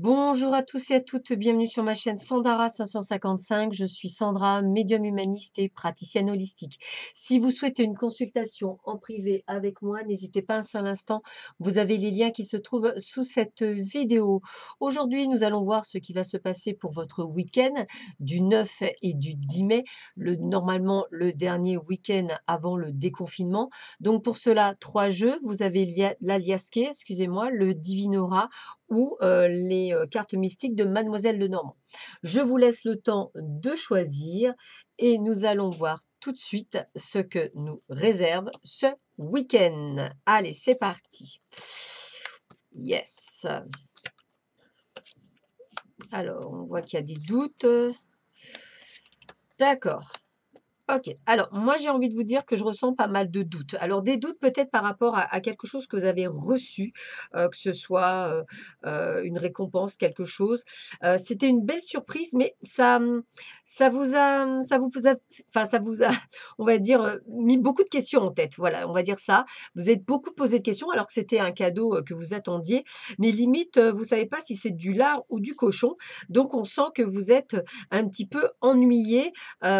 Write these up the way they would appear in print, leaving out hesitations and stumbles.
Bonjour à tous et à toutes, bienvenue sur ma chaîne Sandara 555. Je suis Sandra, médium humaniste et praticienne holistique. Si vous souhaitez une consultation en privé avec moi, n'hésitez pas un seul instant. Vous avez les liens qui se trouvent sous cette vidéo. Aujourd'hui, nous allons voir ce qui va se passer pour votre week-end du 9 et du 10 mai, normalement le dernier week-end avant le déconfinement. Donc pour cela, trois jeux. Vous avez l'Aliasque, excusez-moi, le Divinora ou les cartes mystiques de Mademoiselle Lenormand. Je vous laisse le temps de choisir et nous allons voir tout de suite ce que nous réserve ce week-end. Allez, c'est parti. Yes. Alors, on voit qu'il y a des doutes. D'accord. OK. Alors, moi, j'ai envie de vous dire que je ressens pas mal de doutes. Alors, des doutes peut-être par rapport à quelque chose que vous avez reçu, que ce soit, une récompense, quelque chose. C'était une belle surprise, mais ça vous a, on va dire, mis beaucoup de questions en tête. Voilà, on va dire ça. Vous êtes beaucoup posé de questions alors que c'était un cadeau, que vous attendiez, mais limite, vous savez pas si c'est du lard ou du cochon. Donc on sent que vous êtes un petit peu ennuyé,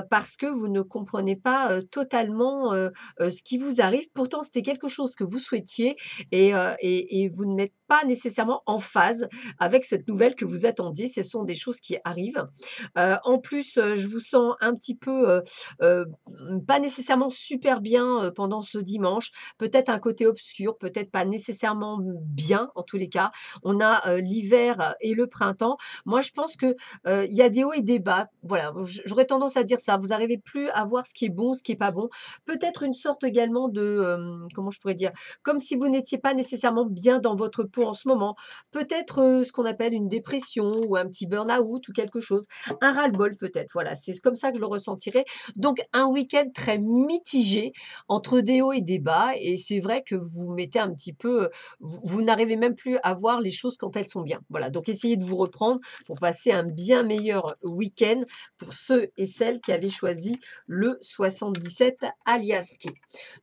parce que vous ne comprenez pas, totalement, ce qui vous arrive. Pourtant, c'était quelque chose que vous souhaitiez et vous n'êtes pas nécessairement en phase avec cette nouvelle que vous attendiez. Ce sont des choses qui arrivent. En plus, je vous sens un petit peu, pas nécessairement super bien, pendant ce dimanche. Peut-être un côté obscur, peut-être pas nécessairement bien, en tous les cas. On a, l'hiver et le printemps. Moi, je pense que il y a des hauts et des bas. Voilà, j'aurais tendance à dire ça. Vous n'arrivez plus à voir ce qui est bon, ce qui est pas bon. Peut-être une sorte également de, comment je pourrais dire? Comme si vous n'étiez pas nécessairement bien dans votre peau en ce moment. Peut-être, ce qu'on appelle une dépression ou un petit burn-out ou quelque chose. Un ras-le-bol peut-être, voilà, c'est comme ça que je le ressentirais. Donc un week-end très mitigé entre des hauts et des bas et c'est vrai que vous mettez un petit peu, vous n'arrivez même plus à voir les choses quand elles sont bien. Voilà, donc essayez de vous reprendre pour passer un bien meilleur week-end pour ceux et celles qui avaient choisi le 77 Aliasque.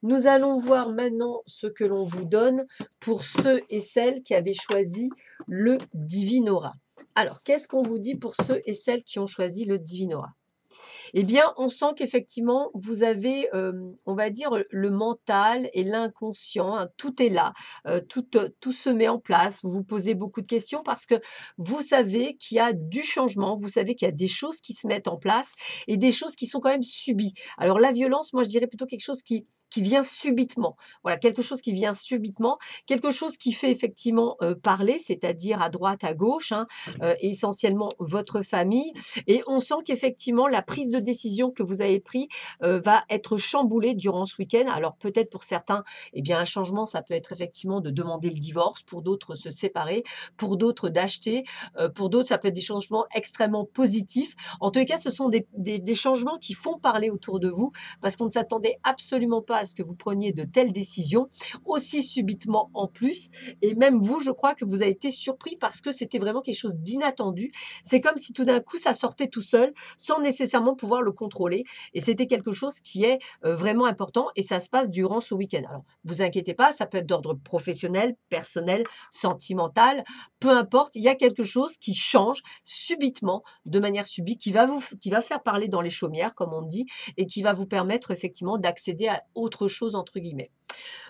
Nous allons voir maintenant ce que l'on vous donne pour ceux et celles qui avaient choisi le Divinora. Alors, qu'est-ce qu'on vous dit pour ceux et celles qui ont choisi le Divinora? Eh bien, on sent qu'effectivement, vous avez, on va dire, le mental et l'inconscient, hein, tout est là, tout se met en place. Vous vous posez beaucoup de questions parce que vous savez qu'il y a du changement, vous savez qu'il y a des choses qui se mettent en place et des choses qui sont quand même subies. Alors la violence, moi, je dirais plutôt quelque chose qui vient subitement. Voilà, quelque chose qui vient subitement, quelque chose qui fait effectivement, parler, c'est-à-dire à droite, à gauche, hein, essentiellement votre famille et on sent qu'effectivement, la prise de décision que vous avez prise va être chamboulée durant ce week-end. Alors peut-être pour certains, eh bien, un changement, ça peut être effectivement de demander le divorce, pour d'autres se séparer, pour d'autres d'acheter, pour d'autres, ça peut être des changements extrêmement positifs. En tous les cas, ce sont des changements qui font parler autour de vous parce qu'on ne s'attendait absolument pas à ce que vous preniez de telles décisions aussi subitement en plus. Et même vous, je crois que vous avez été surpris parce que c'était vraiment quelque chose d'inattendu. C'est comme si tout d'un coup, ça sortait tout seul, sans nécessairement pouvoir le contrôler. Et c'était quelque chose qui est vraiment important et ça se passe durant ce week-end. Alors, vous inquiétez pas, ça peut être d'ordre professionnel, personnel, sentimental, peu importe. Il y a quelque chose qui change subitement, de manière subite, qui va faire parler dans les chaumières, comme on dit, et qui va vous permettre effectivement d'accéder à autre chose, entre guillemets.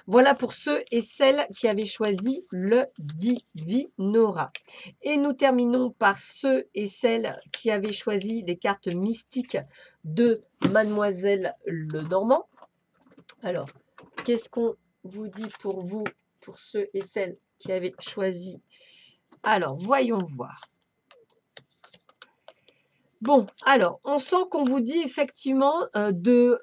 Voilà pour ceux et celles qui avaient choisi le Divinora. Et nous terminons par ceux et celles qui avaient choisi les cartes mystiques de Mademoiselle Lenormand. Alors, qu'est-ce qu'on vous dit pour vous, pour ceux et celles qui avaient choisi? Alors, voyons voir. Bon, alors, on sent qu'on vous dit effectivement, de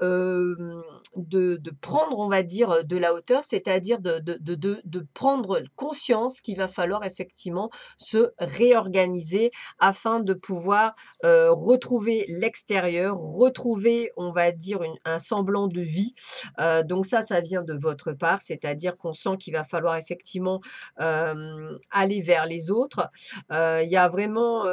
prendre, on va dire, de la hauteur, c'est-à-dire de prendre conscience qu'il va falloir effectivement se réorganiser afin de pouvoir, retrouver l'extérieur, retrouver, on va dire, un semblant de vie. Donc ça vient de votre part, c'est-à-dire qu'on sent qu'il va falloir effectivement, aller vers les autres. Il y a vraiment,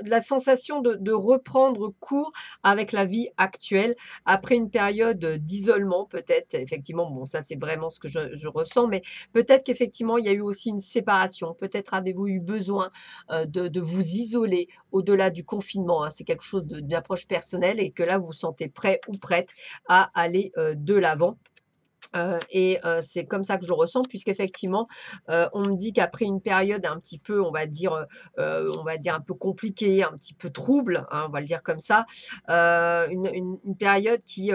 la sensation de reprendre cours avec la vie actuelle après une période, d'isolement peut-être. Effectivement, bon ça c'est vraiment ce que je ressens, mais peut-être qu'effectivement il y a eu aussi une séparation. Peut-être avez-vous eu besoin, de vous isoler au-delà du confinement, hein. C'est quelque chose d'une approche personnelle et que là vous vous sentez prêt ou prête à aller, de l'avant. C'est comme ça que je le ressens puisqu'effectivement, on me dit qu'après une période un petit peu, on va dire un peu compliquée, un petit peu trouble, hein, on va le dire comme ça, une période qui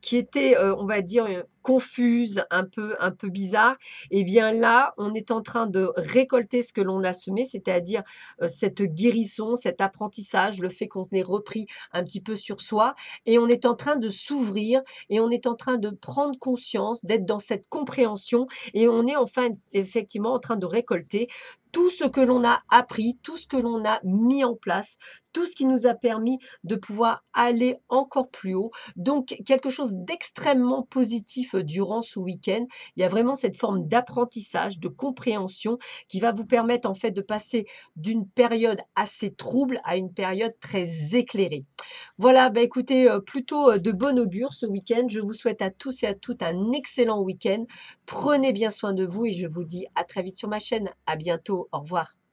qui était, on va dire, confuse, un peu bizarre et bien là, on est en train de récolter ce que l'on a semé, c'est-à-dire, cette guérison, cet apprentissage, le fait qu'on ait repris un petit peu sur soi et on est en train de s'ouvrir et on est en train de prendre conscience, d'être dans cette compréhension et on est enfin effectivement en train de récolter tout ce que l'on a appris, tout ce que l'on a mis en place, tout ce qui nous a permis de pouvoir aller encore plus haut. Donc quelque chose d'extrêmement positif, durant ce week-end. Il y a vraiment cette forme d'apprentissage, de compréhension qui va vous permettre en fait de passer d'une période assez trouble à une période très éclairée. Voilà, bah, écoutez, plutôt, de bon augure ce week-end. Je vous souhaite à tous et à toutes un excellent week-end. Prenez bien soin de vous et je vous dis à très vite sur ma chaîne. À bientôt. Au revoir.